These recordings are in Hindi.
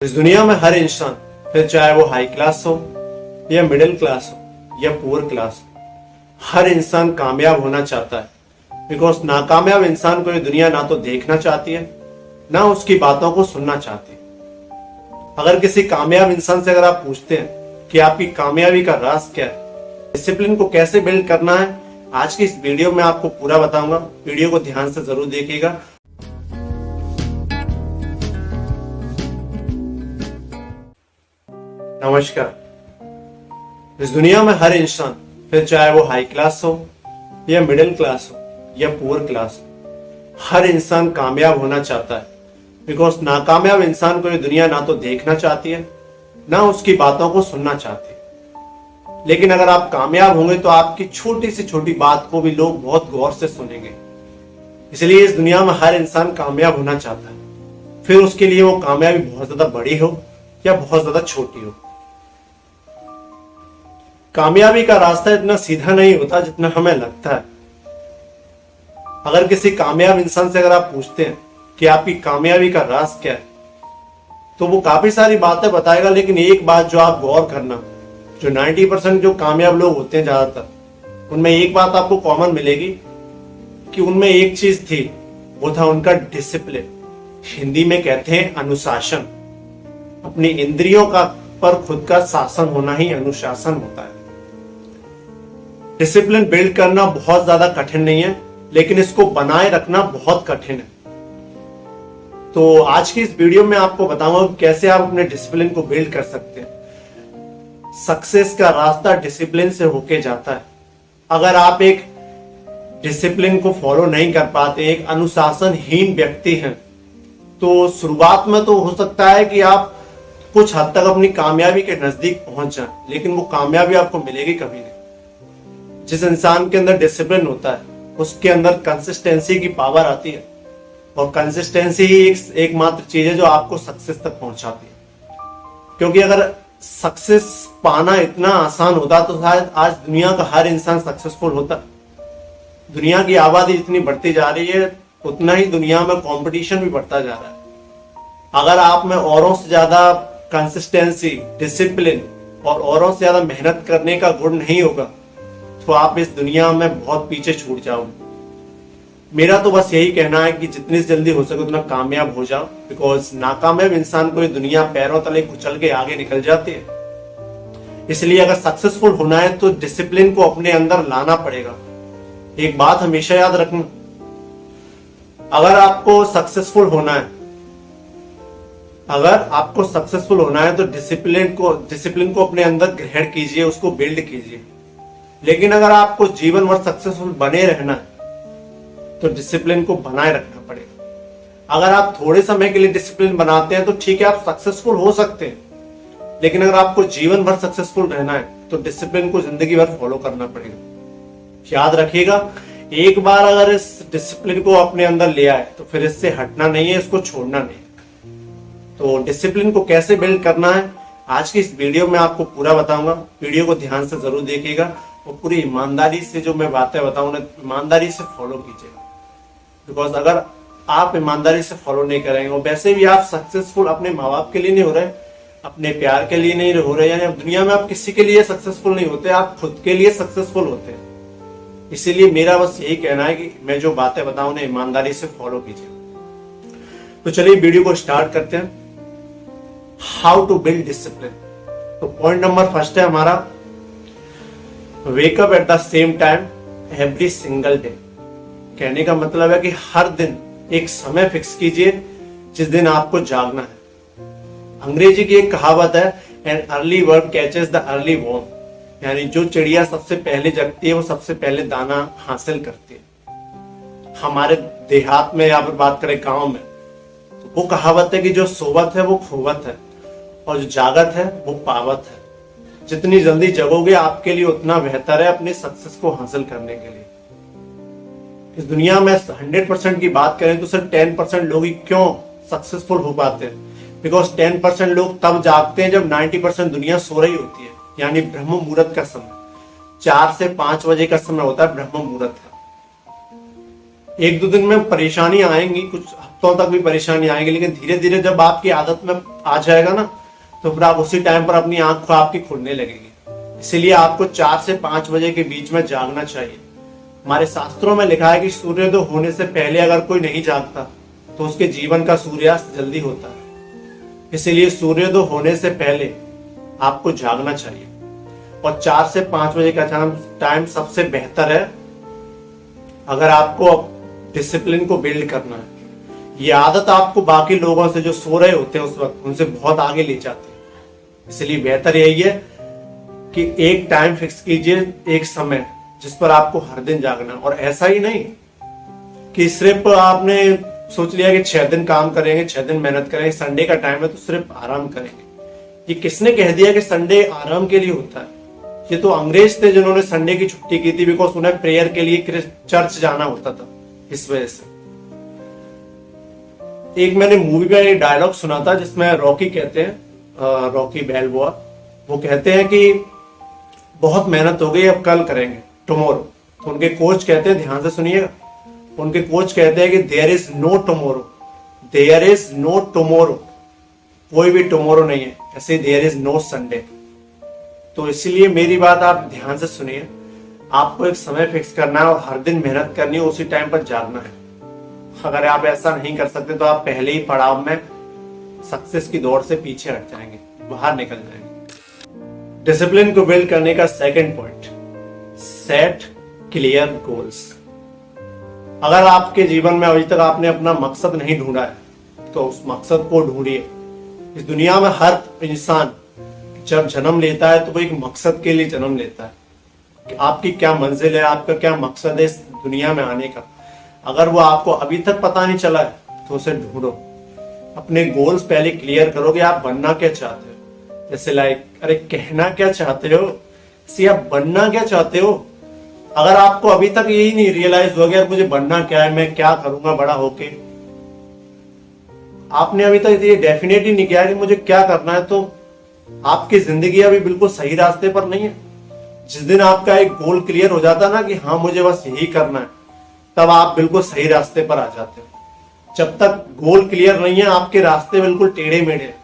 इस दुनिया में हर इंसान, फिर चाहे वो हाई क्लास हो या मिडिल क्लास हो या पुअर क्लास हो, हर इंसान कामयाब होना चाहता है। बिकॉज नाकामयाब इंसान को ये दुनिया ना तो देखना चाहती है, ना उसकी बातों को सुनना चाहती है। अगर किसी कामयाब इंसान से अगर आप पूछते हैं कि आपकी कामयाबी का राज क्या है, डिसिप्लिन को कैसे बिल्ड करना है, आज की इस वीडियो में आपको पूरा बताऊंगा। वीडियो को ध्यान से जरूर देखिएगा। नमस्कार। इस दुनिया में हर इंसान, फिर चाहे वो हाई क्लास हो या मिडिल क्लास हो या पुअर क्लास हो, हर इंसान कामयाब होना चाहता है। बिकॉज नाकामयाब इंसान को ये दुनिया ना तो देखना चाहती है, ना उसकी बातों को सुनना चाहती है। लेकिन अगर आप कामयाब होंगे तो आपकी छोटी से छोटी बात को भी लोग बहुत गौर से सुनेंगे। इसलिए इस दुनिया में हर इंसान कामयाब होना चाहता है, फिर उसके लिए वो कामयाबी बहुत ज्यादा बड़ी हो या बहुत ज्यादा छोटी हो। कामयाबी का रास्ता इतना सीधा नहीं होता जितना हमें लगता है। अगर किसी कामयाब इंसान से अगर आप पूछते हैं कि आपकी कामयाबी का राज क्या है, तो वो काफी सारी बातें बताएगा, लेकिन एक बात जो आप गौर करना, जो 90% जो कामयाब लोग होते हैं ज्यादातर, उनमें एक बात आपको कॉमन मिलेगी कि उनमें एक चीज थी, वो था उनका डिसिप्लिन। हिंदी में कहते हैं अनुशासन। अपनी इंद्रियों का पर खुद का शासन होना ही अनुशासन होता है। डिसिप्लिन बिल्ड करना बहुत ज्यादा कठिन नहीं है, लेकिन इसको बनाए रखना बहुत कठिन है। तो आज की इस वीडियो में आपको बताऊंगा कैसे आप अपने डिसिप्लिन को बिल्ड कर सकते हैं। सक्सेस का रास्ता डिसिप्लिन से होके जाता है। अगर आप एक डिसिप्लिन को फॉलो नहीं कर पाते, एक अनुशासनहीन व्यक्ति हैं, तो शुरुआत में तो हो सकता है कि आप कुछ हद तक अपनी कामयाबी के नजदीक पहुंच जाए, लेकिन वो कामयाबी आपको मिलेगी कभी नहीं। जिस इंसान के अंदर डिसिप्लिन होता है, उसके अंदर कंसिस्टेंसी की पावर आती है, और कंसिस्टेंसी ही एकमात्र चीज है जो आपको सक्सेस तक पहुंचाती है। क्योंकि अगर सक्सेस पाना इतना आसान होता तो शायद आज दुनिया का हर इंसान सक्सेसफुल होता। दुनिया की आबादी जितनी बढ़ती जा रही है, उतना ही दुनिया में कंपटीशन भी बढ़ता जा रहा है। अगर आप में औरों से ज्यादा कंसिस्टेंसी, डिसिप्लिन और औरों से ज्यादा मेहनत करने का गुण नहीं होगा, तो आप इस दुनिया में बहुत पीछे छूट जाओगे। मेरा तो बस यही कहना है कि जितनी जल्दी हो सके उतना कामयाब हो जाओ। बिकॉज नाकामयाब इंसान को ये दुनिया पैरों तले कुचल के आगे निकल जाती है। इसलिए अगर सक्सेसफुल होना है तो डिसिप्लिन को अपने अंदर लाना पड़ेगा। एक बात हमेशा याद रखना, अगर आपको सक्सेसफुल होना है तो डिसिप्लिन को अपने अंदर ग्रहण कीजिए, उसको बिल्ड कीजिए। लेकिन अगर आपको जीवन भर सक्सेसफुल बने रहना है तो डिसिप्लिन को बनाए रखना पड़ेगा। अगर आप थोड़े समय के लिए डिसिप्लिन बनाते हैं तो ठीक है, आप सक्सेसफुल हो सकते हैं, लेकिन अगर आपको जीवन भर सक्सेसफुल रहना है तो डिसिप्लिन को जिंदगी भर फॉलो करना पड़ेगा। याद रखिएगा, एक बार अगर इस डिसिप्लिन को अपने अंदर ले आए तो फिर इससे हटना नहीं है, इसको छोड़ना नहीं है। तो डिसिप्लिन को कैसे बिल्ड करना है, आज की इस वीडियो में आपको पूरा बताऊंगा। वीडियो को ध्यान से जरूर देखिएगा और पूरी ईमानदारी से जो मैं बातें बताऊंगा, ईमानदारी से फॉलो कीजिएगा। बिकॉज अगर आप ईमानदारी से फॉलो नहीं करेंगे, और वैसे भी आप सक्सेसफुल अपने माँ बाप के लिए नहीं हो रहे, अपने प्यार के लिए नहीं हो रहे, यानी दुनिया में आप किसी के लिए सक्सेसफुल नहीं होते, आप खुद के लिए सक्सेसफुल होते हैं। इसीलिए मेरा बस यही कहना है कि मैं जो बातें बताऊं उन्हें ईमानदारी से फॉलो कीजिए। तो चलिए वीडियो को स्टार्ट करते हैं। How to build discipline. तो पॉइंट नंबर फर्स्ट है हमारा, wake up at the same time every single day. कहने का मतलब है कि हर दिन एक समय फिक्स कीजिए जिस दिन आपको जागना है। अंग्रेजी की एक कहावत है, an early bird catches the early worm, यानी जो चिड़िया सबसे पहले जगती है वो सबसे पहले दाना हासिल करती है। हमारे देहात में या फिर बात करें गांव में, तो वो कहावत है कि जो सोवत है वो खोवत है, और जो जागत है वो पावत है। जितनी जल्दी जगोगे आपके लिए उतना बेहतर है अपने सक्सेस को हासिल करने के लिए। इस दुनिया में 100% की बात करें तो सिर्फ 10% लोग ही क्यों सक्सेसफुल हो पाते हैं। बिकॉज 10% लोग तब जागते हैं जब 90% दुनिया सो रही होती है, यानी ब्रह्म मुहूर्त का समय। 4 से 5 बजे का समय होता है ब्रह्म मुहूर्त का। 1-2 दिन में परेशानी आएंगी, कुछ हफ्तों तक भी परेशानी आएगी, लेकिन धीरे धीरे जब आपकी आदत में आ जाएगा ना, तो फिर आप उसी टाइम पर अपनी आंख आपकी खुलने लगेगी। इसीलिए आपको 4 से 5 बजे के बीच में जागना चाहिए। हमारे शास्त्रों में लिखा है कि सूर्योदय होने से पहले अगर कोई नहीं जागता तो उसके जीवन का सूर्यास्त जल्दी होता है। इसीलिए सूर्योदय होने से पहले आपको जागना चाहिए, और 4 से 5 बजे का टाइम सबसे बेहतर है अगर आपको डिसिप्लिन को बिल्ड करना है। ये आदत आपको बाकी लोगों से जो सो रहे होते हैं उस वक्त उनसे बहुत आगे ले जाती है। इसलिए बेहतर यही है कि एक टाइम फिक्स कीजिए, एक समय जिस पर आपको हर दिन जागना। और ऐसा ही नहीं कि सिर्फ आपने सोच लिया कि 6 दिन काम करेंगे, 6 दिन मेहनत करेंगे, संडे का टाइम है तो सिर्फ आराम करेंगे। ये किसने कह दिया कि संडे आराम के लिए होता है? ये तो अंग्रेज थे जिन्होंने संडे की छुट्टी की थी, बिकॉज उन्हें प्रेयर के लिए चर्च जाना होता था। इस वजह से एक मैंने मूवी में एक डायलॉग सुना था जिसमें रॉकी कहते हैं, रॉकी बैल्बोआ, वो कहते हैं कि बहुत मेहनत हो गई, अब कल करेंगे, टुमारो। तो उनके कोच कहते हैं, ध्यान से सुनिएगा, उनके कोच कहते हैं कि there is no tomorrow, there is no tomorrow, कोई भी टुमारो नहीं है, ऐसे देयर इज नो संडे। तो इसलिए मेरी बात आप ध्यान से सुनिए, आपको एक समय फिक्स करना है और हर दिन मेहनत करनी है, उसी टाइम पर जागना है। अगर आप ऐसा नहीं कर सकते तो आप पहले ही पड़ाव में सक्सेस की दौड़ से पीछे हट जाएंगे, बाहर निकल जाएंगे। डिसिप्लिन को बिल्ड करने का second point, set clear goals. अगर आपके जीवन में अभी तक आपने अपना मकसद नहीं ढूंढा है तो उस मकसद को ढूंढिए। इस दुनिया में हर इंसान जब जन्म लेता है तो वो एक मकसद के लिए जन्म लेता है कि आपकी क्या मंजिल है, आपका क्या मकसद है इस दुनिया में आने का। अगर वो आपको अभी तक पता नहीं चला है तो उसे ढूंढो। अपने गोल्स पहले क्लियर करो कि आप बनना क्या चाहते हो। जैसे अरे कहना क्या चाहते हो, इसे आप बनना क्या चाहते हो। अगर आपको अभी तक यही नहीं रियलाइज हो गया मुझे बनना क्या है, मैं क्या करूंगा बड़ा होके, आपने अभी तक ये डेफिनेट ही नहीं किया कि मुझे क्या करना है, तो आपकी जिंदगी अभी बिल्कुल सही रास्ते पर नहीं है। जिस दिन आपका एक गोल क्लियर हो जाता है ना कि हाँ मुझे बस यही करना है, तब आप बिल्कुल सही रास्ते पर आ जाते हो। जब तक गोल क्लियर नहीं है आपके रास्ते बिल्कुल टेढ़े मेढ़े।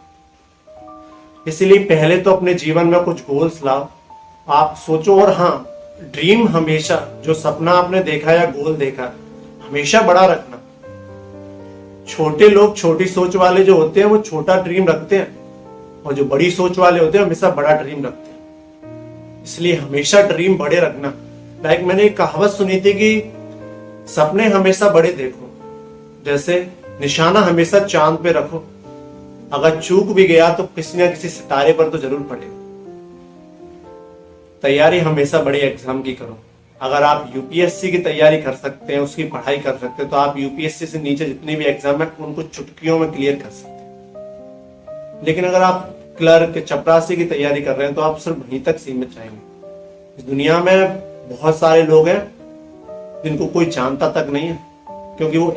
इसलिए पहले तो अपने जीवन में कुछ गोल्स लाओ, आप सोचो। और हाँ, ड्रीम हमेशा, जो सपना आपने देखा या गोल देखा, हमेशा बड़ा रखना। छोटे लोग, छोटी सोच वाले जो होते हैं वो छोटा ड्रीम रखते हैं, और जो बड़ी सोच वाले होते हैं हमेशा बड़ा ड्रीम रखते हैं। इसलिए हमेशा ड्रीम बड़े रखना। मैंने एक कहावत सुनी थी कि सपने हमेशा बड़े देखो, जैसे निशाना हमेशा चांद पे रखो, अगर चूक भी गया तो किसी न किसी सितारे पर तो जरूर पड़ेगा। तैयारी हमेशा बड़े एग्जाम की करो। अगर आप यूपीएससी की तैयारी कर सकते हैं, उसकी पढ़ाई कर सकते हैं, तो आप यूपीएससी से नीचे जितने भी एग्जाम है उनको चुटकियों में क्लियर कर सकते हैं। लेकिन अगर आप क्लर्क, चपरासी की तैयारी कर रहे हैं तो आप सिर्फ वहीं तक सीमित रहेंगे। इस दुनिया में बहुत सारे लोग हैं जिनको कोई जानता तक नहीं है, क्योंकि वो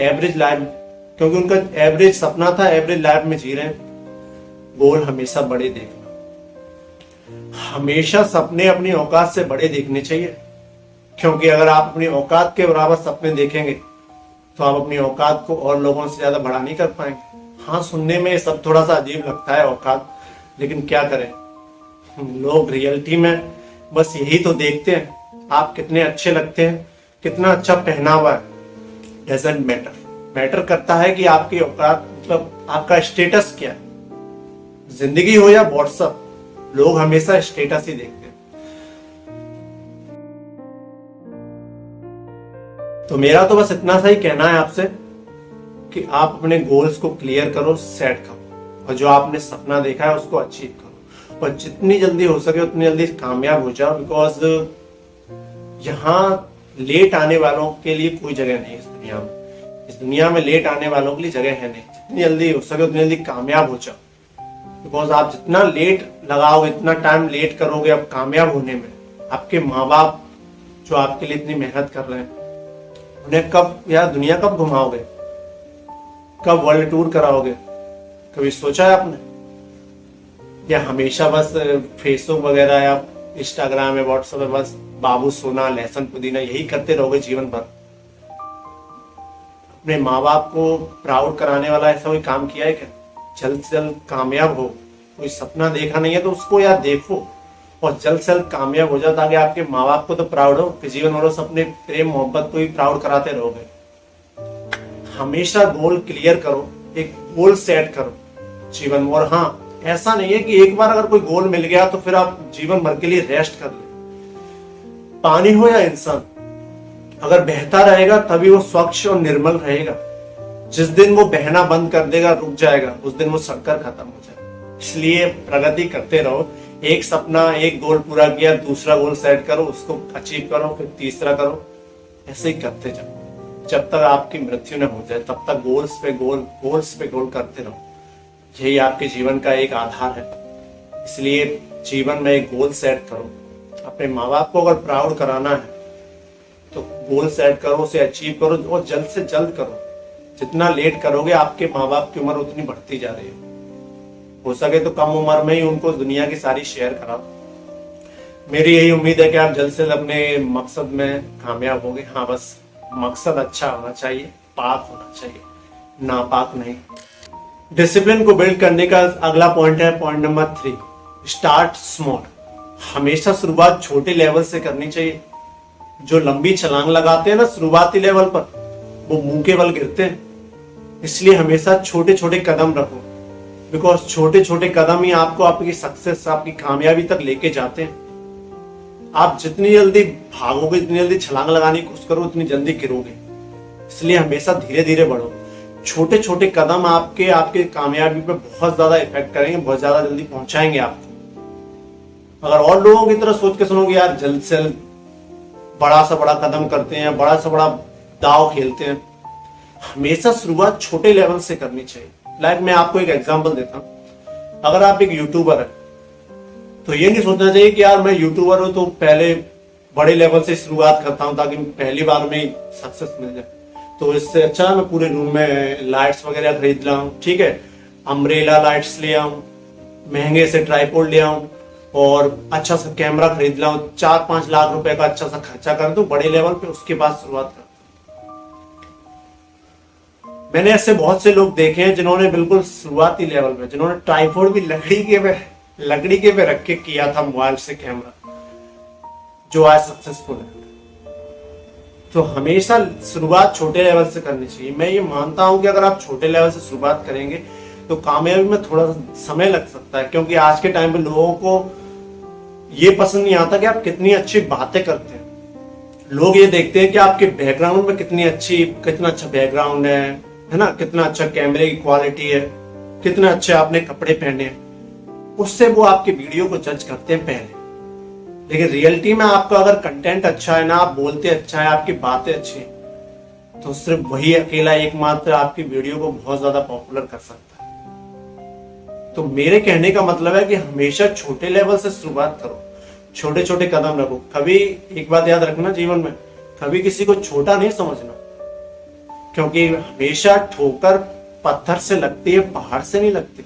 क्योंकि उनका एवरेज सपना था, एवरेज लाइफ में जी रहे हैं। गोल हमेशा बड़े देखना, हमेशा सपने अपनी औकात से बड़े देखने चाहिए, क्योंकि अगर आप अपनी औकात के बराबर सपने देखेंगे तो आप अपनी औकात को और लोगों से ज्यादा बड़ा नहीं कर पाएंगे। हाँ, सुनने में सब थोड़ा सा अजीब लगता है औकात, लेकिन क्या करें, लोग रियलिटी में बस यही तो देखते हैं। आप कितने अच्छे लगते हैं, कितना अच्छा पहनावा है, डजंट मैटर। मैटर करता है कि आपकी औकात, मतलब आपका स्टेटस क्या है। जिंदगी हो या व्हाट्सएप, लोग हमेशा स्टेटस ही देखते हैं। तो मेरा तो बस इतना सा ही कहना है आपसे कि आप अपने गोल्स को क्लियर करो, सेट करो, और जो आपने सपना देखा है उसको अचीव करो, और जितनी जल्दी हो सके उतनी जल्दी कामयाब हो जाओ। बिकॉज यहाँ लेट आने वालों के लिए कोई जगह नहीं है। इस दुनिया में लेट आने वालों के लिए जगह है नहीं। जितनी जल्दी हो सके उतनी जल्दी कामयाब हो जाओ। बिकॉज आप जितना लेट लगाओगे, इतना टाइम लेट करोगे अब कामयाब होने में, आपके माँ बाप जो आपके लिए इतनी मेहनत कर रहे हैं, उन्हें कब या दुनिया कब घुमाओगे, कब वर्ल्ड टूर कराओगे, कभी सोचा है आपने? या हमेशा बस फेसबुक वगैरह या इंस्टाग्राम या व्हाट्सएप में बस बाबू सोना, लहसुन, पुदीना यही करते रहोगे जीवन भर? अपने माँ बाप को प्राउड कराने वाला ऐसा कोई काम किया है क्या? जल्द से जल्द कामयाब हो, कोई सपना देखा नहीं है तो उसको यार देखो और जल्द से जल्द कामयाब हो जाओ, ताकि आपके माँ बाप को तो प्राउड हो कि जीवन भर अपने प्रेम मोहब्बत को भी प्राउड कराते रहोगे। हमेशा गोल क्लियर करो, एक गोल सेट करो जीवन में। और हाँ, ऐसा नहीं है कि एक बार अगर कोई गोल मिल गया तो फिर आप जीवन भर के लिए रेस्ट कर ले। पानी हो या इंसान, अगर बहता रहेगा तभी वो स्वच्छ और निर्मल रहेगा। जिस दिन वो बहना बंद कर देगा, रुक जाएगा, उस दिन वो शक्कर खत्म हो जाएगा। इसलिए प्रगति करते रहो। एक सपना, एक गोल पूरा किया, दूसरा गोल सेट करो, उसको अचीव करो, फिर तीसरा करो, ऐसे ही करते जाओ जब तक आपकी मृत्यु न हो जाए। तब तक गोल्स पे गोल करते रहो। यही आपके जीवन का एक आधार है। इसलिए जीवन में एक गोल सेट करो। अपने माँ बाप को अगर प्राउड कराना है तो गोल सेट करो, उसे अचीव करो और जल्द से जल्द करो। जितना लेट करोगे आपके माँ बाप की उम्र उतनी बढ़ती जा रही है। हो सके तो कम उम्र में ही उनको दुनिया की सारी शेयर कराओ। मेरी यही उम्मीद है कि आप जल्द से जल्द अपने मकसद में कामयाब होगे। हाँ, बस मकसद अच्छा होना चाहिए, पाक होना चाहिए, नापाक नहीं। डिसिप्लिन को बिल्ड करने का अगला पॉइंट है पॉइंट नंबर 3, स्टार्ट स्मॉल। हमेशा शुरुआत छोटे लेवल से करनी चाहिए। जो लंबी छलांग लगाते हैं ना शुरुआती लेवल पर, वो मुंह के बल गिरते हैं। इसलिए हमेशा छोटे छोटे कदम रखो, बिकॉज छोटे छोटे कदम ही आपको आपकी सक्सेस, आपकी कामयाबी तक लेके जाते हैं। आप जितनी जल्दी भागोगे, जितनी जल्दी छलांग लगाने की कोशिश करो, उतनी जल्दी गिरोगे। इसलिए हमेशा धीरे धीरे बढ़ो। छोटे छोटे कदम आपके कामयाबी पे बहुत ज्यादा इफेक्ट करेंगे, बहुत ज्यादा जल्दी पहुंचाएंगे आपको। अगर और लोगों की तरह सोच के सुनोगे, यार जल्द से जल्द बड़ा सा बड़ा कदम करते हैं, बड़ा सा बड़ा दाव खेलते हैं, हमेशा शुरुआत छोटे लेवल से करनी चाहिए। लाइक मैं आपको एक एग्जांपल देता हूं। अगर आप एक यूट्यूबर है तो ये नहीं सोचना चाहिए कि यार मैं यूट्यूबर हूं तो पहले बड़े लेवल से शुरुआत करता हूं ताकि पहली बार में सक्सेस मिल जाए। तो इससे अच्छा मैं पूरे रूम में लाइट्स वगैरह खरीद लाऊं, ठीक है, अम्ब्रेला लाइट्स ले आऊं, महंगे से ट्राइपॉड ले आऊं और अच्छा सा कैमरा खरीद लाऊं, 4-5 लाख रुपए का अच्छा सा खर्चा कर दूं बड़े लेवल पे, उसके बाद शुरुआत कर। मैंने ऐसे बहुत से लोग देखे हैं जिन्होंने बिल्कुल शुरुआती लेवल पे, जिन्होंने ट्राइपॉड भी लकड़ी के पे रख के किया था मोबाइल से कैमरा, जो आज सक्सेसफुल है। तो हमेशा शुरुआत छोटे लेवल से करनी चाहिए। मैं ये मानता हूं कि अगर आप छोटे लेवल से शुरुआत करेंगे तो कामयाबी में थोड़ा सा समय लग सकता है, क्योंकि आज के टाइम पे लोगों को ये पसंद नहीं आता कि आप कितनी अच्छी बातें करते हैं। लोग ये देखते हैं कि आपके बैकग्राउंड में कितना अच्छा बैकग्राउंड है ना, कितना अच्छा कैमरे की क्वालिटी है, कितने अच्छे आपने कपड़े पहने हैं। उससे वो आपके वीडियो को जज करते हैं पहले। लेकिन रियलिटी में आपका अगर कंटेंट अच्छा है ना, आप बोलते अच्छा है, आपकी बातें अच्छी हैं, तो सिर्फ वही अकेला एकमात्र आपकी वीडियो को बहुत ज्यादा पॉपुलर कर सकता है। तो मेरे कहने का मतलब है कि हमेशा छोटे लेवल से शुरुआत करो, छोटे छोटे कदम रखो। कभी एक बात याद रखना जीवन में, कभी किसी को छोटा नहीं समझना, क्योंकि हमेशा ठोकर पत्थर से लगती है, पहाड़ से नहीं लगती।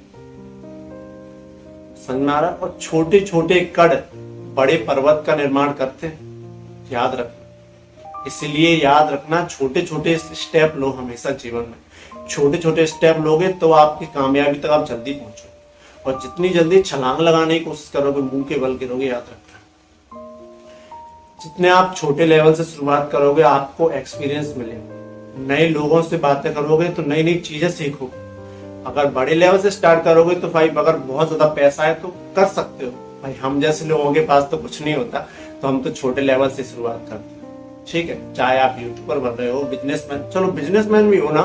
समझ में आ रहा? और छोटे छोटे कड़ बड़े पर्वत का निर्माण करते हैं, याद रखना। इसलिए याद रखना, छोटे छोटे स्टेप लो हमेशा जीवन में। छोटे छोटे स्टेप लोगे तो आपकी कामयाबी तक आप जल्दी पहुंचो। और जितनी जल्दी छलांग लगाने की कोशिश करोगे, मुंह के बल गिरोगे, याद रखना। जितने आप छोटे लेवल से शुरुआत करोगे, आपको एक्सपीरियंस मिलेगा। नए लोगों से बातें करोगे तो नई नई चीजें सीखोगे। अगर बड़े लेवल से स्टार्ट करोगे तो भाई अगर बहुत ज्यादा पैसा है तो कर सकते हो। भाई हम जैसे लोगों के पास तो कुछ नहीं होता, तो हम तो छोटे लेवल से शुरुआत करते हैं, ठीक है। चाहे आप यूट्यूबर बन रहे हो, बिजनेसमैन, चलो बिजनेसमैन भी हो ना,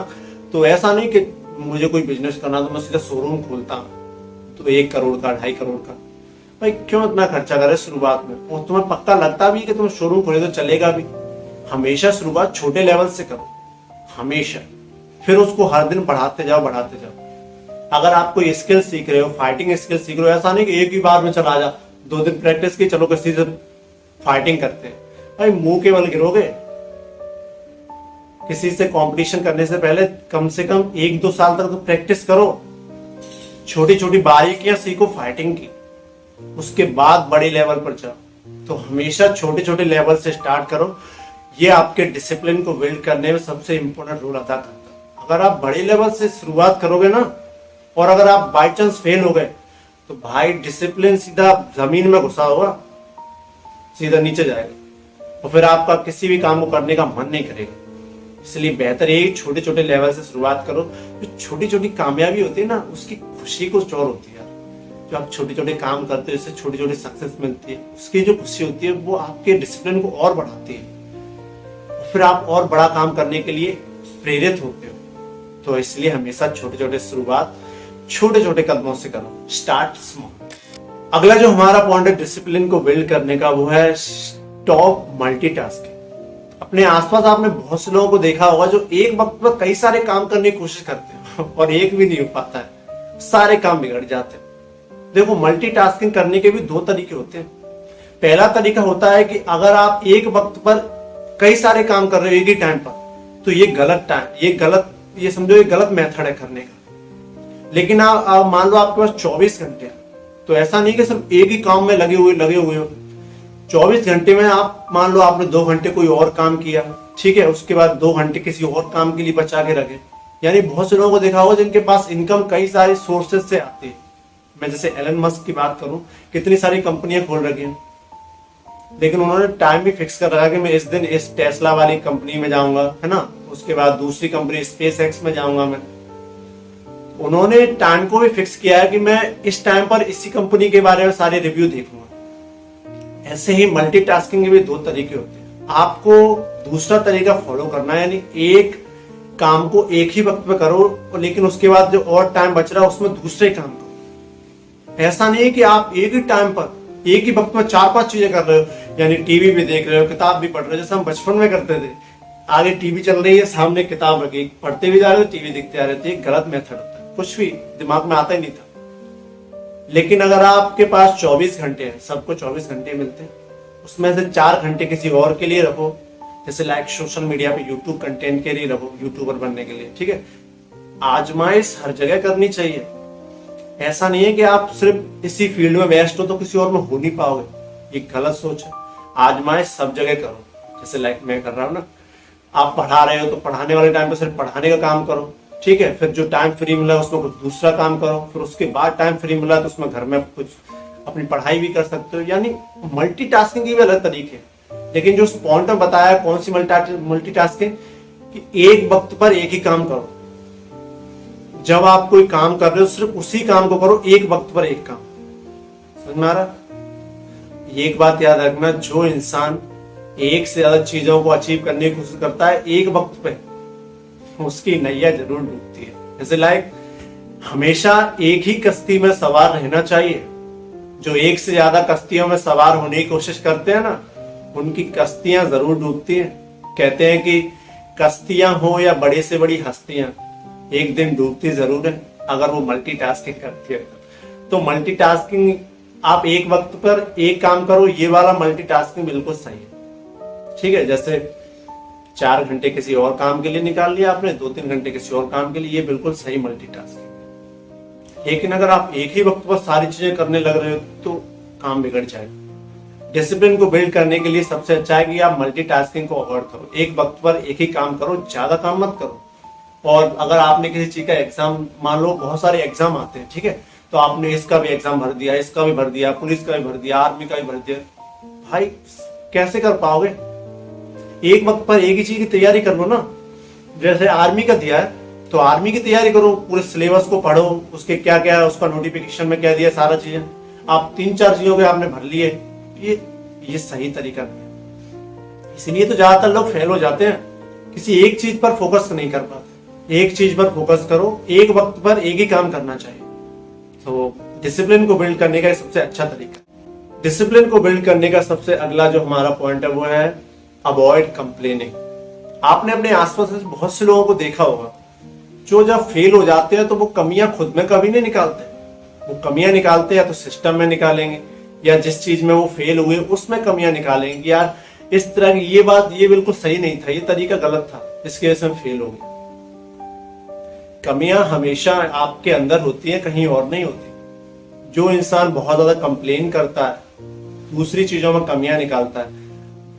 तो ऐसा नहीं कि मुझे कोई बिजनेस करना तो मैं सीधा शोरूम खोलता हूँ तो 1 करोड़ का, 2.5 करोड़ का। भाई क्यों इतना खर्चा करे शुरुआत में? और तुम्हें पक्का लगता भी कि तुम शोरूम खोले तो चलेगा भी? हमेशा शुरुआत छोटे लेवल से करो, हमेशा। फिर उसको हर दिन बढ़ाते जाओ। अगर आप कोई स्किल सीख रहे हो, फाइटिंग स्किल सीख रहे हो, ऐसा नहीं कि एक ही बार में चला जा, 2 दिन प्रैक्टिस की, चलो किसी से फाइटिंग करते हैं। भाई मुंह के बल गिरोगे। किसी से कंपटीशन करने से पहले कम से कम 1-2 साल तक तो प्रैक्टिस करो। छोटी छोटी बारीकियां सीखो फाइटिंग की, उसके बाद बड़े लेवल पर जाओ। तो हमेशा छोटे छोटे लेवल से स्टार्ट करो। ये आपके डिसिप्लिन को बिल्ड करने में सबसे इंपॉर्टेंट रोल अदा करता है। अगर आप बड़े लेवल से शुरुआत करोगे ना, और अगर आप बाई चांस फेल हो गए तो भाई डिसिप्लिन सीधा जमीन में घुसा होगा, सीधा नीचे जाएगा, और फिर आपका किसी भी काम को करने का मन नहीं करेगा। इसलिए बेहतर है छोटे छोटे लेवल से शुरुआत करो। जो छोटी छोटी कामयाबी होती है ना, उसकी खुशी कुछ और होती है। जो आप छोटे छोटे काम करते हो, इससे छोटी छोटी सक्सेस मिलती है, उसकी जो खुशी होती है वो आपके डिसिप्लिन को और बढ़ाती है, फिर आप और बड़ा काम करने के लिए प्रेरित होते हो। तो इसलिए हमेशा छोटे छोटे शुरुआत छोटे छोटे कदमों से करो, स्टार्ट स्मॉल। अगला जो हमारा पॉइंट है डिसिप्लिन को बिल्ड करने का, वो है स्टॉप मल्टीटास्किंग। अपने आसपास आपने बहुत से लोगों को देखा होगा जो एक वक्त पर कई सारे काम करने की कोशिश करते हैं और एक भी नहीं हो पाता है, सारे काम बिगड़ जाते हैं। देखो, मल्टीटास्किंग करने के भी दो तरीके होते हैं। पहला तरीका होता है कि अगर आप एक वक्त पर कई सारे काम कर रहे हो एक ही टाइम पर, तो ये गलत ये समझो ये गलत मेथड है करने का। लेकिन आप मान लो आपके पास 24 घंटे, तो ऐसा नहीं कि सिर्फ एक ही काम में लगे हुए हो। 24 घंटे में आप मान लो आपने 2 घंटे कोई और काम किया, ठीक है, उसके बाद 2 घंटे किसी और काम के लिए बचा के रखे। यानी बहुत से लोगों को देखा होगा जिनके पास इनकम कई सारे सोर्सेज से आती है। मैं जैसे एलन मस्क की बात करूं, कितनी सारी कंपनियां खोल रखी हैं, लेकिन उन्होंने टाइम भी फिक्स कर रखा कि मैं इस दिन इस टेस्ला वाली कंपनी में जाऊंगा, है ना, उसके बाद दूसरी कंपनी स्पेस एक्स में जाऊंगा। मैं उन्होंने टाइम को भी फिक्स किया है कि मैं इस टाइम पर इसी कंपनी के बारे में सारे रिव्यू देखूंगा। ऐसे ही मल्टीटास्किंग के भी दो तरीके होते हैं। आपको दूसरा तरीका फॉलो करना है, यानी एक काम को एक ही वक्त पे करो, लेकिन उसके बाद जो और टाइम बच रहा है उसमें दूसरे काम करो। ऐसा नहीं है कि आप एक ही टाइम पर एक ही वक्त में 4-5 चीजें कर रहे हो, यानी टीवी भी देख रहे हो, किताब भी पढ़ रहे हो, जैसे हम बचपन में करते थे। आगे टीवी चल रही है, सामने किताब रखी, पढ़ते भी जा रहे हो, टीवी देखते आ रहे थे। गलत मेथड होता है, कुछ भी दिमाग में आता ही नहीं था। लेकिन अगर आपके पास 24 घंटे हैं, सबको 24 घंटे मिलते हैं, उसमें से 4 घंटे किसी और के लिए रखो, जैसे लाइक सोशल मीडिया पे यूट्यूब कंटेंट के लिए रखो, यूट्यूबर बनने के लिए, ठीक है। आजमाइश हर जगह करनी चाहिए। ऐसा नहीं है कि आप सिर्फ इसी फील्ड में बेस्ट हो तो किसी और में हो नहीं पाओगे, ये गलत सोच है। आजमाइश सब जगह करो, जैसे लाइक मैं कर रहा हूँ ना। आप पढ़ा रहे हो तो पढ़ाने वाले टाइम पे सिर्फ पढ़ाने का काम करो, ठीक है। फिर जो टाइम फ्री मिला उसमें कुछ दूसरा काम करो, फिर उसके बाद टाइम फ्री मिला तो उसमें घर में कुछ अपनी पढ़ाई भी कर सकते हो। यानी मल्टीटास्किंग के भी अलग तरीके हैं, लेकिन जो पॉइंट में बताया कौन सी मल्टीटास्किंग, कि एक वक्त पर एक ही काम करो। जब आप कोई काम कर रहे हो सिर्फ उसी काम को करो, एक वक्त पर एक काम। समझ में आ रहा? एक बात याद रखना, जो इंसान एक से ज्यादा चीजों को अचीव करने की कोशिश करता है एक वक्त पे, उसकी नैया जरूर डूबती है। जैसे लाइक हमेशा एक ही कश्ती में सवार रहना चाहिए। जो एक से ज्यादा कश्तियों में सवार होने की कोशिश करते हैं ना, उनकी कश्तियां जरूर डूबती हैं। कहते हैं कि कश्तियां हो या बड़े से बड़ी हस्तियां, एक दिन डूबती जरूर है अगर वो मल्टीटास्किंग करती है। तो मल्टीटास्किंग, आप एक वक्त पर एक काम करो, ये वाला मल्टीटास्किंग बिल्कुल सही है, ठीक है। जैसे 4 घंटे किसी और काम के लिए निकाल लिया आपने, 2-3 घंटे किसी और काम के लिए, ये बिल्कुल सही मल्टीटास्किंग। लेकिन अगर आप एक ही वक्त पर सारी चीजें करने लग रहे हो तो काम बिगड़ जाएगा। डिसिप्लिन को बिल्ड करने के लिए सबसे अच्छा है कि आप मल्टीटास्किंग को अवॉइड करो। एक वक्त पर एक ही काम करो, ज्यादा काम मत करो। और अगर आपने किसी चीज का एग्जाम, मान लो बहुत सारे एग्जाम आते हैं, ठीक है, तो आपने इसका भी एग्जाम भर दिया, इसका भी भर दिया, पुलिस का भी भर दिया, आर्मी का भी भर दिया, भाई कैसे कर पाओगे? एक वक्त पर एक ही चीज की तैयारी कर लो ना। जैसे आर्मी का दिया है तो आर्मी की तैयारी करो, पूरे सिलेबस को पढ़ो, उसके क्या क्या है, उसका नोटिफिकेशन में क्या दिया, सारा चीजें आप 3-4 चीजों के आपने भर लिए। ये सही तरीका नहीं है। इसलिए तो ज्यादातर लोग फेल हो जाते हैं, किसी एक चीज पर फोकस नहीं कर पाते। एक चीज पर फोकस करो, एक वक्त पर एक ही काम करना चाहिए। तो डिसिप्लिन को बिल्ड करने का सबसे अच्छा तरीका। डिसिप्लिन को बिल्ड करने का सबसे अगला जो हमारा पॉइंट है वो है अवॉइड कंप्लेनिंग। आपने अपने आसपास बहुत से लोगों को देखा होगा जो जब फेल हो जाते हैं तो वो कमियां खुद में कभी नहीं निकालते। वो कमियां निकालते या तो सिस्टम में निकालेंगे, या जिस चीज में वो फेल हुए उसमें कमियां निकालेंगे। यार इस तरह की ये बात, ये बिल्कुल सही नहीं था, ये तरीका गलत था, इसकी वजह से फेल हो गया। कमियां हमेशा आपके अंदर होती है, कहीं और नहीं होती। जो इंसान बहुत ज्यादा कंप्लेन करता है, दूसरी चीजों में कमियां निकालता है,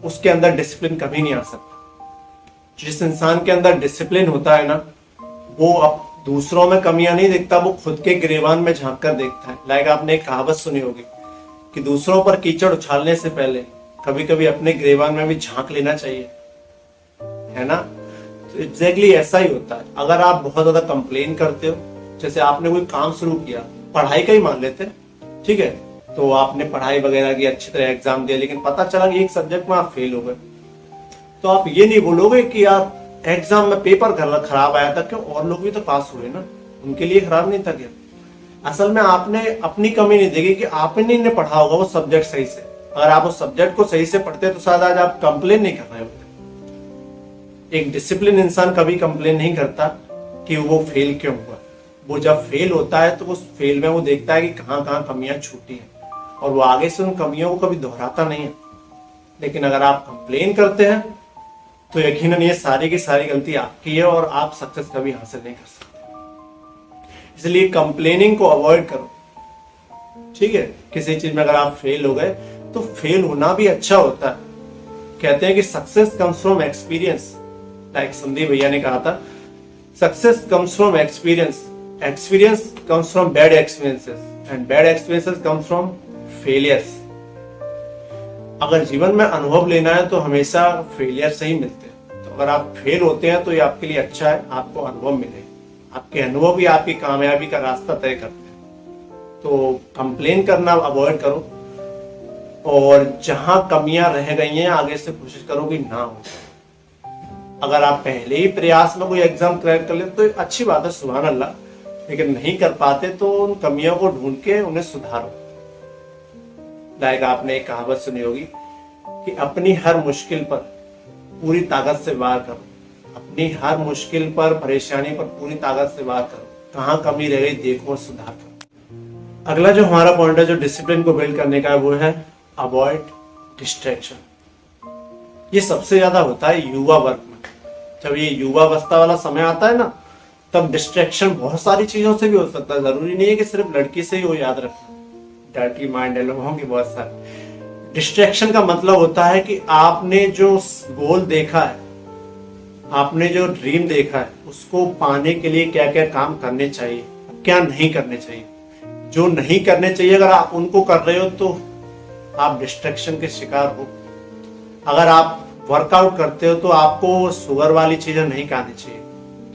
उसके अंदर डिसिप्लिन कभी नहीं आ सकता। जिस इंसान के अंदर डिसिप्लिन होता है ना, वो अब दूसरों में कमियां नहीं देखता, वो खुद के गिरेबान में झांक कर देखता है। लाइक आपने एक कहावत सुनी होगी कि दूसरों पर कीचड़ उछालने से पहले कभी कभी अपने गिरेबान में भी झांक लेना चाहिए, है ना। तो एग्जैक्टली ऐसा ही होता है। अगर आप बहुत ज्यादा कंप्लेन करते हो, जैसे आपने कोई काम शुरू किया, पढ़ाई का ही मान लेते हैं, ठीक है, तो आपने पढ़ाई वगैरह की, अच्छी तरह एग्जाम दिया, लेकिन पता चला कि एक सब्जेक्ट में आप फेल हो गए, तो आप ये नहीं बोलोगे कि यार एग्जाम में पेपर खराब आया था, क्यों, और लोग भी तो पास हुए ना, उनके लिए खराब नहीं था क्या। असल में आपने अपनी कमी नहीं देखी कि आपने नहीं पढ़ा होगा वो सब्जेक्ट सही से। अगर आप उस सब्जेक्ट को सही से पढ़ते तो शायद आज आप कंप्लेन नहीं कर रहे होते। एक डिसिप्लिन इंसान कभी कंप्लेन नहीं करता कि वो फेल क्यों हुआ। वो जब फेल होता है तो उस फेल में वो देखता है कि कहाँ कहाँ कमियां छूटी हैं, और वो आगे से उन कमियों को कभी दोहराता नहीं है। लेकिन अगर आप कंप्लेन करते हैं तो यकीनन ये सारी की सारी गलती आपकी है और आप सक्सेस कभी हासिल नहीं कर सकते। इसलिए कंप्लेनिंग को अवॉइड करो, ठीक है। किसी चीज में अगर आप फेल हो गए तो फेल होना भी अच्छा होता है। कहते हैं कि success comes from experience. Like Sandeep भैया ने कहा था, success comes from experience, experience comes from bad experiences and bad experiences comes from failures. अगर जीवन में अनुभव लेना है तो हमेशा फेलियर से ही मिलते हैं। तो अगर आप फेल होते हैं तो ये आपके लिए अच्छा है, आपको अनुभव मिले। आपके अनुभव ही आपकी कामयाबी का रास्ता तय करते हैं। तो कंप्लेन करना अवॉइड करो, और जहां कमियां रह गई हैं आगे से कोशिश करो कि ना हो। अगर आप पहले ही प्रयास में कोई एग्जाम क्रैक कर ले तो अच्छी बात है, सुभान अल्लाह। लेकिन नहीं कर पाते तो उन कमियों को ढूंढ के उन्हें सुधारो। लाइक आपने एक कहावत सुनी होगी कि अपनी हर मुश्किल पर पूरी ताकत से वार करो। अपनी हर मुश्किल पर, परेशानी पर पूरी ताकत से वार करो। कहाँ कमी रह गई देखो, सुधार करो। अगला जो हमारा पॉइंट है जो डिसिप्लिन को बिल्ड करने का है वो है अवॉइड डिस्ट्रैक्शन। ये सबसे ज्यादा होता है युवा वर्ग में। जब ये युवा अवस्था वाला समय आता है ना, तब डिस्ट्रैक्शन बहुत सारी चीजों से भी हो सकता है। जरूरी नहीं है कि सिर्फ लड़की से ही हो, याद रखना। डर्टी माइंड है लोगों की बहुत सारी। डिस्ट्रैक्शन का मतलब होता है कि आपने जो गोल देखा है, आपने जो ड्रीम देखा है, उसको पाने के लिए क्या क्या काम करने चाहिए, क्या नहीं करने चाहिए। जो नहीं करने चाहिए अगर आप उनको कर रहे हो तो आप डिस्ट्रैक्शन के शिकार हो। अगर आप वर्कआउट करते हो तो आपको शुगर वाली चीजें नहीं खानी चाहिए,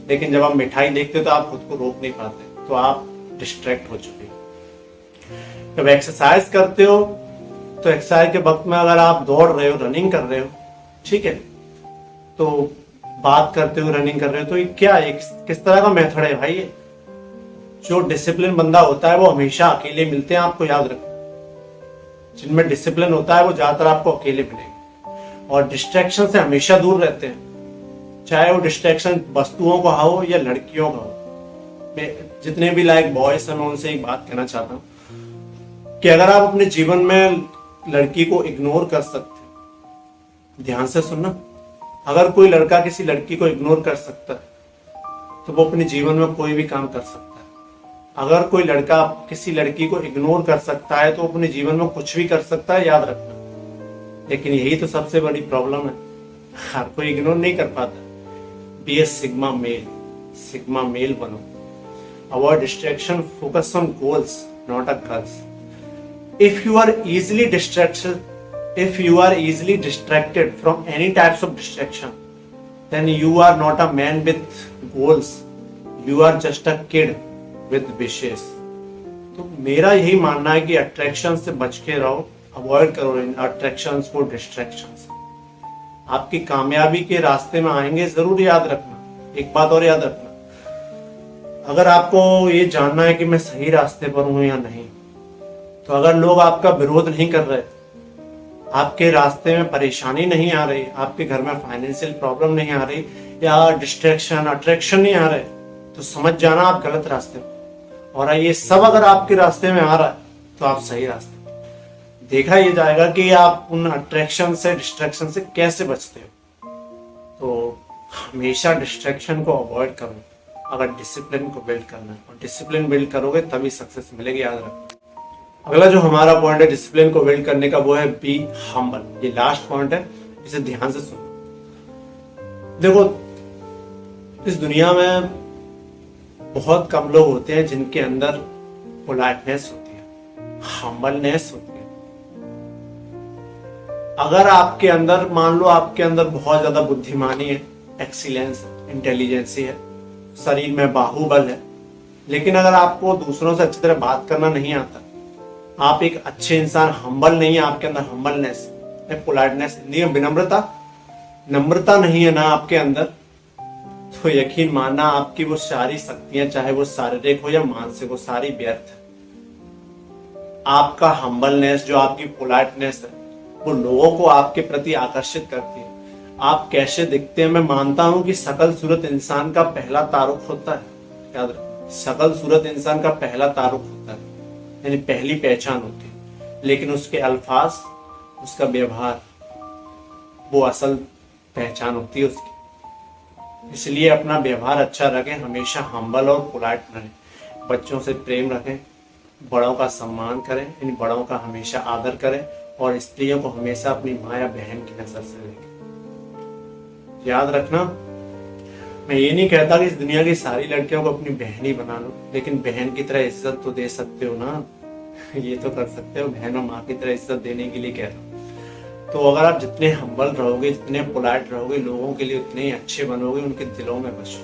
लेकिन जब आप मिठाई देखते हो तो आप खुद को रोक नहीं पाते, तो आप डिस्ट्रैक्ट हो चुके हो। जब एक्सरसाइज करते हो तो एक्सरसाइज के वक्त में अगर आप दौड़ रहे हो, रनिंग कर रहे हो, ठीक है, तो बात करते हो, रनिंग कर रहे हो, तो ये क्या है, किस तरह का मेथड है भाई। ये जो डिसिप्लिन बंदा होता है वो हमेशा अकेले मिलते हैं, आपको याद रखना। जिनमें डिसिप्लिन होता है वो ज्यादातर आपको अकेले मिलेंगे, और डिस्ट्रैक्शन से हमेशा दूर रहते हैं। चाहे वो डिस्ट्रैक्शन वस्तुओं का हो या लड़कियों का हो। जितने भी लाइक बॉयज हैं, मैं उनसे एक बात कहना चाहता हूँ कि अगर आप अपने जीवन में लड़की को इग्नोर कर सकते, ध्यान से सुनना, अगर कोई लड़का किसी लड़की को इग्नोर कर सकता है तो वो अपने जीवन में कोई भी काम कर सकता है। अगर कोई लड़का किसी लड़की को इग्नोर कर सकता है तो अपने जीवन में कुछ भी कर सकता है, याद रखना। लेकिन यही तो सबसे बड़ी प्रॉब्लम है, हर कोई इग्नोर नहीं कर पाता। बी ए सिग्मा मेल बनो। Avoid distraction, focus on goals not a girls. If you are easily distracted from any types of distraction, then you are not a man with goals. You are just a kid with wishes. तो मेरा यही मानना है कि अट्रैक्शन से बच के रहो, अवॉइड करो इन अट्रैक्शंस को, डिस्ट्रैक्शंस। आपकी कामयाबी के रास्ते में आएंगे, जरूर याद रखना। एक बात और याद रखना, अगर आपको ये जानना है कि मैं सही रास्ते पर हूं या नहीं, तो अगर लोग आपका विरोध नहीं कर रहे, आपके रास्ते में परेशानी नहीं आ रही, आपके घर में फाइनेंशियल प्रॉब्लम नहीं आ रही, या डिस्ट्रैक्शन, अट्रैक्शन नहीं आ रहे, तो समझ जाना आप गलत रास्ते पर। और ये सब अगर आपके रास्ते में आ रहा है तो आप सही रास्ते पर। देखा ये जाएगा कि आप उन अट्रैक्शन से, डिस्ट्रैक्शन से कैसे बचते हो। तो हमेशा डिस्ट्रैक्शन को अवॉइड करो अगर डिसिप्लिन को बिल्ड करना है, और डिसिप्लिन बिल्ड करोगे तभी सक्सेस मिलेगी, याद रखो। अगला जो हमारा पॉइंट है डिसिप्लिन को बिल्ड करने का वो है बी हम्बल। ये लास्ट पॉइंट है, इसे ध्यान से सुनो। देखो, इस दुनिया में बहुत कम लोग होते हैं जिनके अंदर पोलाइटनेस होती है, हम्बलनेस होती है। अगर आपके अंदर, मान लो आपके अंदर बहुत ज्यादा बुद्धिमानी है, एक्सीलेंस, इंटेलिजेंसी है, शरीर में बाहुबल है, लेकिन अगर आपको दूसरों से अच्छी तरह बात करना नहीं आता, आप एक अच्छे इंसान, हम्बल नहीं है आपके अंदर, हम्बलनेस, पोलाइटनेस, हिंदी में विनम्रता, नम्रता नहीं है ना आपके अंदर, तो यकीन मानना आपकी वो सारी शक्तियां, चाहे वो शारीरिक हो या मानसिक हो, सारी व्यर्थ है। आपका हम्बलनेस, जो आपकी पोलाइटनेस है, वो लोगों को आपके प्रति आकर्षित करती है। आप कैसे दिखते हैं, मैं मानता हूं कि शकल सूरत इंसान का पहला तारुफ होता है, याद रखो, शकल सूरत इंसान का पहला तारुफ होता है, यानी पहली पहचान होती है, लेकिन उसके अल्फाज, उसका व्यवहार, वो असल पहचान होती है उसकी। इसलिए अपना व्यवहार अच्छा रखें, हमेशा हम्बल और पोलाइट रहें, बच्चों से प्रेम रखें, बड़ों का सम्मान करें, इन बड़ों का हमेशा आदर करें, और स्त्रियों को हमेशा अपनी माँ या बहन की नजर से देखें। याद रखना, मैं ये नहीं कहता कि इस दुनिया की सारी लड़कियों को अपनी बहन ही बना लो, लेकिन बहन की तरह इज्जत तो दे सकते हो ना, ये तो कर सकते हो, बहन और माँ की तरह इज्जत देने के लिए कह रहा हूँ। तो अगर आप जितने हम्बल रहोगे, जितने पोलाइट रहोगे, लोगों के लिए उतने ही अच्छे बनोगे, उनके दिलों में बसो।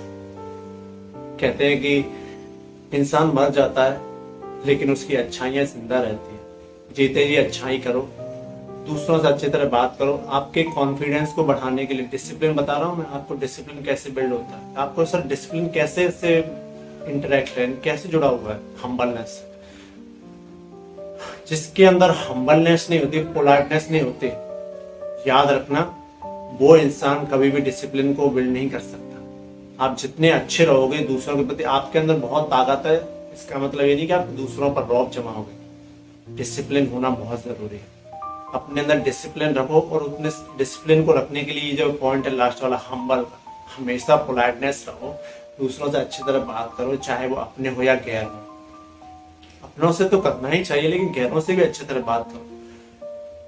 कहते हैं कि इंसान मर जाता है लेकिन उसकी अच्छाइयां जिंदा रहती है। जीते जी अच्छाई करो, दूसरों से अच्छी तरह बात करो। आपके कॉन्फिडेंस को बढ़ाने के लिए डिसिप्लिन बता रहा हूँ मैं आपको, डिसिप्लिन कैसे बिल्ड होता है आपको, सर डिसिप्लिन कैसे से इंटरेक्ट है, कैसे जुड़ा हुआ है, हम्बलनेस। जिसके अंदर हम्बलनेस नहीं होती, पोलाइटनेस नहीं होती, याद रखना वो इंसान कभी भी डिसिप्लिन को बिल्ड नहीं कर सकता। आप जितने अच्छे रहोगे दूसरों के प्रति, आपके अंदर बहुत ताकत है, इसका मतलब ये नहीं कि आप दूसरों पर रौब जमाओगे। डिसिप्लिन होना बहुत जरूरी है, अपने अंदर डिसिप्लिन रखो, और उतने डिसिप्लिन को रखने के लिए जो पॉइंट है लास्ट वाला, हम्बल का, हमेशा पोलाइटनेस रहो, दूसरों से अच्छी तरह बात करो, चाहे वो अपने हो या गैर हो। अपनों से तो करना ही चाहिए, लेकिन गैरों से भी अच्छी तरह बात करो।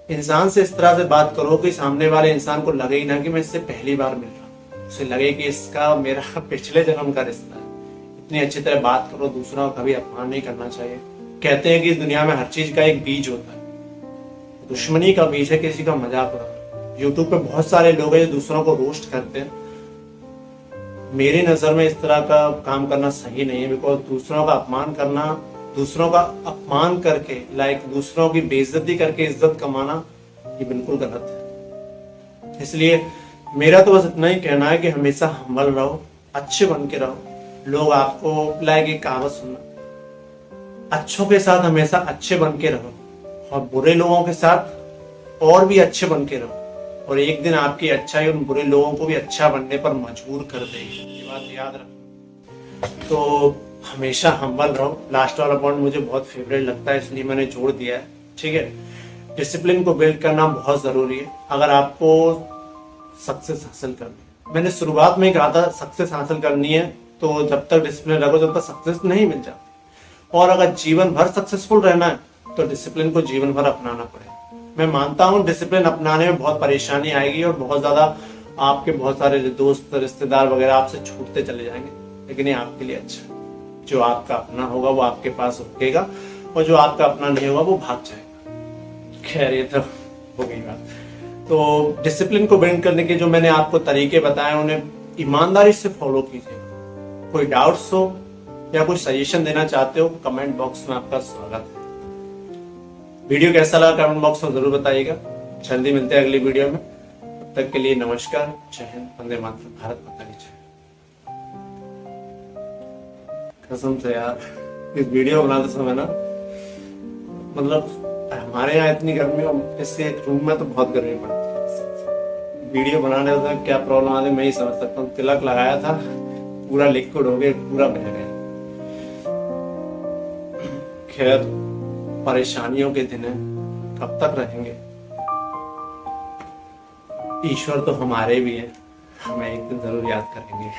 इंसान से इस तरह से बात करो कि सामने वाले इंसान को लगे ही ना कि मैं इससे पहली बार मिल रहा हूँ, उसे लगे कि इसका मेरा पिछले जन्म का रिश्ता है। इतनी अच्छी तरह बात करो, दूसरों का कभी अपमान नहीं करना चाहिए। कहते हैं कि इस दुनिया में हर चीज का एक बीज होता है, दुश्मनी का बीज है किसी का मजाक उड़ाना। यूट्यूब पे बहुत सारे लोग हैं जो दूसरों को रोस्ट करते हैं, मेरी नजर में इस तरह का काम करना सही नहीं है, बिकॉज दूसरों का अपमान करना, दूसरों का अपमान करके, लाइक दूसरों की बेइज्जती करके इज्जत कमाना, ये बिल्कुल गलत है। इसलिए मेरा तो बस इतना ही कहना है कि हमेशा हम्बल रहो, अच्छे बन के रहो। लोग आपको, लाइक एक कहावत सुनना, अच्छों के साथ हमेशा अच्छे बन के रहो, और बुरे लोगों के साथ और भी अच्छे बन के रहो, और एक दिन आपकी अच्छाई उन बुरे लोगों को भी अच्छा बनने पर मजबूर कर देगी। ये बात याद रखो। तो हमेशा हम्बल रहो। लास्ट वाला पॉइंट मुझे बहुत फेवरेट लगता है, इसलिए मैंने जोड़ दिया है, ठीक है। डिसिप्लिन को बिल्ड करना बहुत जरूरी है अगर आपको सक्सेस हासिल करनी है। मैंने शुरुआत में कहा था सक्सेस हासिल करनी है तो जब तक डिसिप्लिन रखो जब तक सक्सेस नहीं मिल जाती, और अगर जीवन भर सक्सेसफुल रहना है तो डिसिप्लिन को जीवन भर अपनाना पड़ेगा। मैं मानता हूँ डिसिप्लिन अपनाने में बहुत परेशानी आएगी और बहुत ज्यादा आपके बहुत सारे दोस्त, रिश्तेदार वगैरह आपसे छूटते चले जाएंगे, लेकिन ये आपके लिए अच्छा है। जो आपका अपना होगा वो आपके पास रुकेगा, और जो आपका अपना नहीं होगा वो भाग जाएगा। खैर ये तो हो गई बात। तो डिसिप्लिन को बिल्ड करने के जो मैंने आपको तरीके बताए उन्हें ईमानदारी से फॉलो कीजिए। कोई डाउट्स हो या कोई सजेशन देना चाहते हो, कमेंट बॉक्स में आपका स्वागत है। वीडियो कैसा लगा कमेंट बॉक्स में जरूर बताइएगा। जल्दी मिलते हैं अगली वीडियो में, तब तक के लिए नमस्कार, जय हिंद, वंदे मातरम, भारत माता की जय। कसम से यार इस वीडियो बनाते समय ना, मतलब हमारे यहाँ इतनी गर्मी और इससे एक रूम में तो बहुत गर्मी पड़ती है। वीडियो बनाने में क्या प्रॉब्लम आती है मैं ही समझ सकता हूँ। तिलक लगाया था, पूरा लिक्विड हो गया, पूरा बह गया। खैर परेशानियों के दिन है, कब तक रहेंगे। ईश्वर तो हमारे भी है, हमें एक दिन जरूर याद करेंगे।